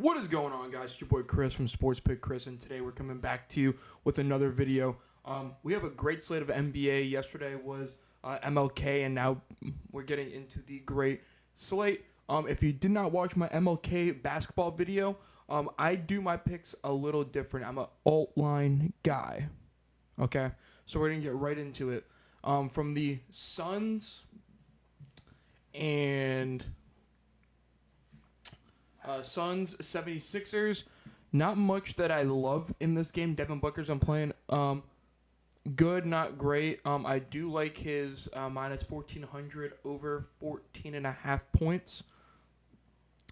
What is going on, guys? It's your boy Chris from Sports Pick Chris, and today we're coming back to you with another video. We have a great slate of NBA. Yesterday was MLK, and now we're getting into the great slate. If you did not watch my MLK basketball video, I do my picks a little different. I'm an alt line guy. Okay, so we're gonna get right into it. From the Suns and Suns 76ers, not much that I love in this game. Devin Booker's I'm playing good, not great. I do like his minus 1,400 over 14.5 points.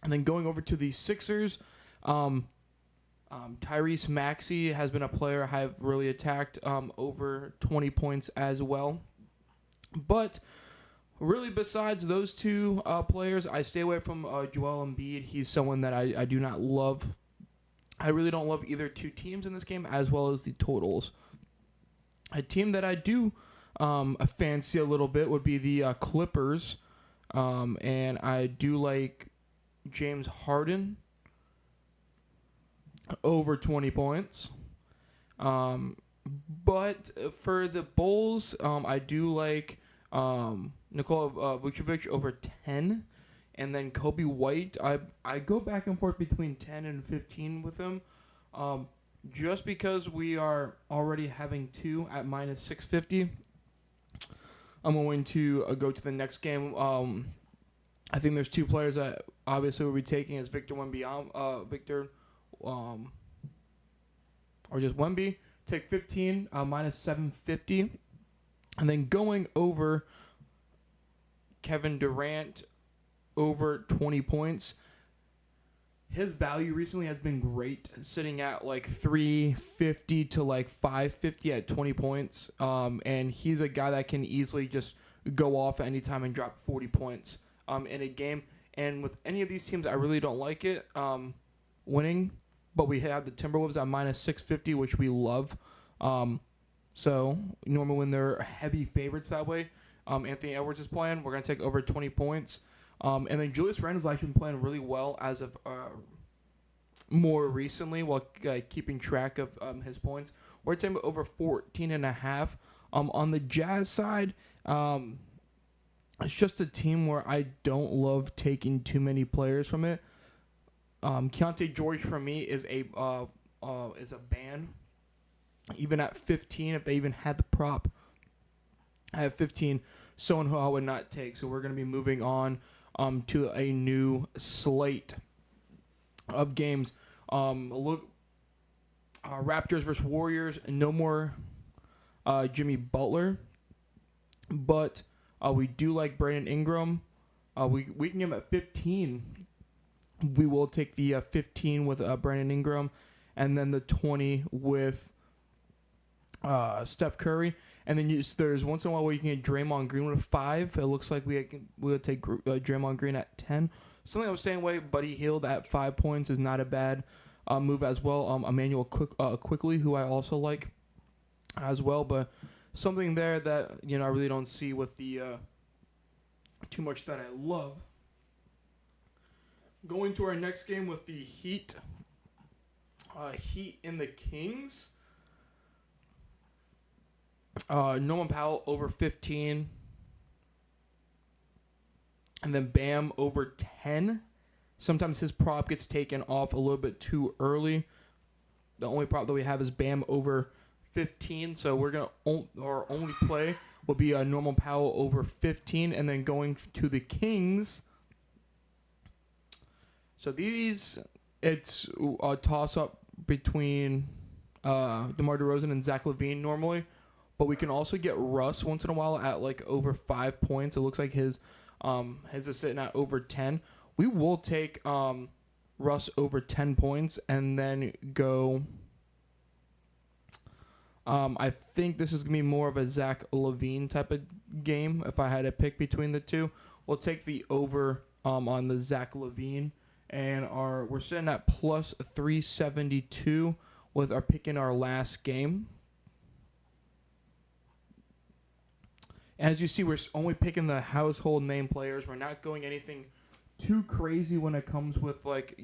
And then going over to the Sixers, Tyrese Maxey has been a player I have really attacked over 20 points as well. But really, besides those two players, I stay away from Joel Embiid. He's someone that I do not love. I really don't love either two teams in this game, as well as the totals. A team that I do fancy a little bit would be the Clippers, and I do like James Harden over 20 points. But for the Bulls, I do like Nikola Vucevic over 10, and then Kobe White. I go back and forth between 10 and 15 with him, just because we are already having two at minus 650. I'm going to go to the next game. I think there's two players that obviously we'll be taking as Victor Wembanyama, or just Wemby. Take 15 minus 750. And then going over Kevin Durant over 20 points. His value recently has been great, sitting at like 350 to like 550 at 20 points. And he's a guy that can easily just go off at any time and drop 40 points in a game. And with any of these teams, I really don't like it winning. But we have the Timberwolves at minus 650, which we love. So normally when they're heavy favorites that way, Anthony Edwards is playing. We're going to take over 20 points. And then Julius Randle's actually been playing really well as of more recently while keeping track of his points. We're taking over 14.5. On the Jazz side, it's just a team where I don't love taking too many players from it. Keontae George for me is a ban. Even at 15, if they even had the prop, I have 15. Someone who I would not take. So we're going to be moving on to a new slate of games. Raptors versus Warriors. No more Jimmy Butler, but we do like Brandon Ingram. We can get him at 15. We will take the 15 with Brandon Ingram, and then the 20 with Steph Curry. And then there's once in a while where you can get Draymond Green with 5. It looks like we'll take Draymond Green at 10. Something I was staying away. Buddy Hield at 5 points is not a bad move as well. Emmanuel Quickly, who I also like as well, but something there that I really don't see with the too much that I love. Going to our next game with the Heat. Heat and the Kings. Norman Powell over 15. And then Bam over 10. Sometimes his prop gets taken off a little bit too early. The only prop that we have is Bam over 15. So we're going to, our only play will be Norman Powell over 15. And then going to the Kings. So it's a toss-up between DeMar DeRozan and Zach LaVine normally. But we can also get Russ once in a while at like over 5 points. It looks like his is sitting at over 10. We will take Russ over 10 points and then go. I think this is going to be more of a Zach LaVine type of game if I had to pick between the two. We'll take the over on the Zach LaVine. And we're sitting at plus 372 with our pick in our last game. As you see, we're only picking the household name players. We're not going anything too crazy when it comes with, like,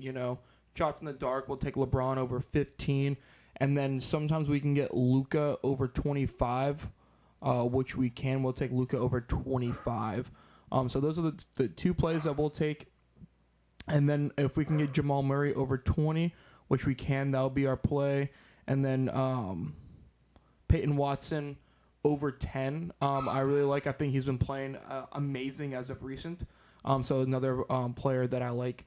shots in the dark, we'll take LeBron over 15. And then sometimes we can get Luka over 25, which we can. We'll take Luka over 25. So those are the 2 plays that we'll take. And then if we can get Jamal Murray over 20, which we can, that'll be our play. And then Peyton Watson over 10. I really like. I think he's been playing amazing as of recent. So another player that I like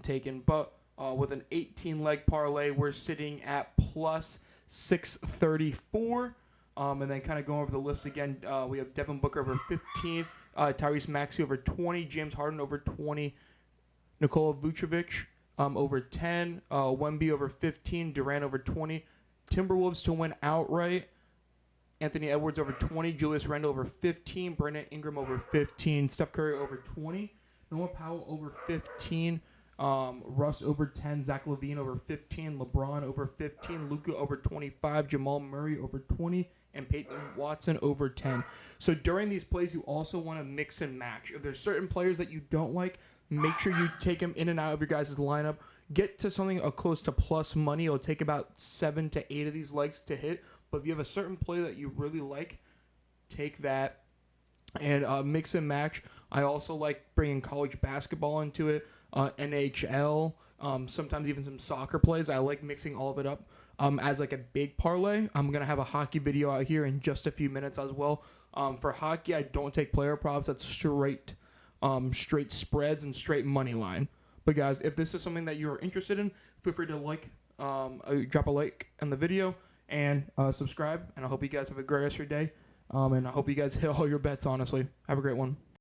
taking. But with an 18-leg parlay, we're sitting at plus 634. And then kind of going over the list again, we have Devin Booker over 15, Tyrese Maxey over 20, James Harden over 20, Nikola Vucevic over 10, Wemby over 15, Durant over 20, Timberwolves to win outright, Anthony Edwards over 20, Julius Randle over 15, Brandon Ingram over 15, Steph Curry over 20, Noah Powell over 15, Russ over 10, Zach LaVine over 15, LeBron over 15, Luka over 25, Jamal Murray over 20, and Peyton Watson over 10. So during these plays, you also want to mix and match. If there's certain players that you don't like, make sure you take them in and out of your guys' lineup. Get to something close to plus money. It'll take about 7 to 8 of these legs to hit. But if you have a certain play that you really like, take that and mix and match. I also like bringing college basketball into it, NHL, sometimes even some soccer plays. I like mixing all of it up as like a big parlay. I'm going to have a hockey video out here in just a few minutes as well. For hockey, I don't take player props. That's straight spreads and straight money line. But guys, if this is something that you're interested in, feel free to drop a like in the video and subscribe. And I hope you guys have a great rest of your day. And I hope you guys hit all your bets, honestly. Have a great one.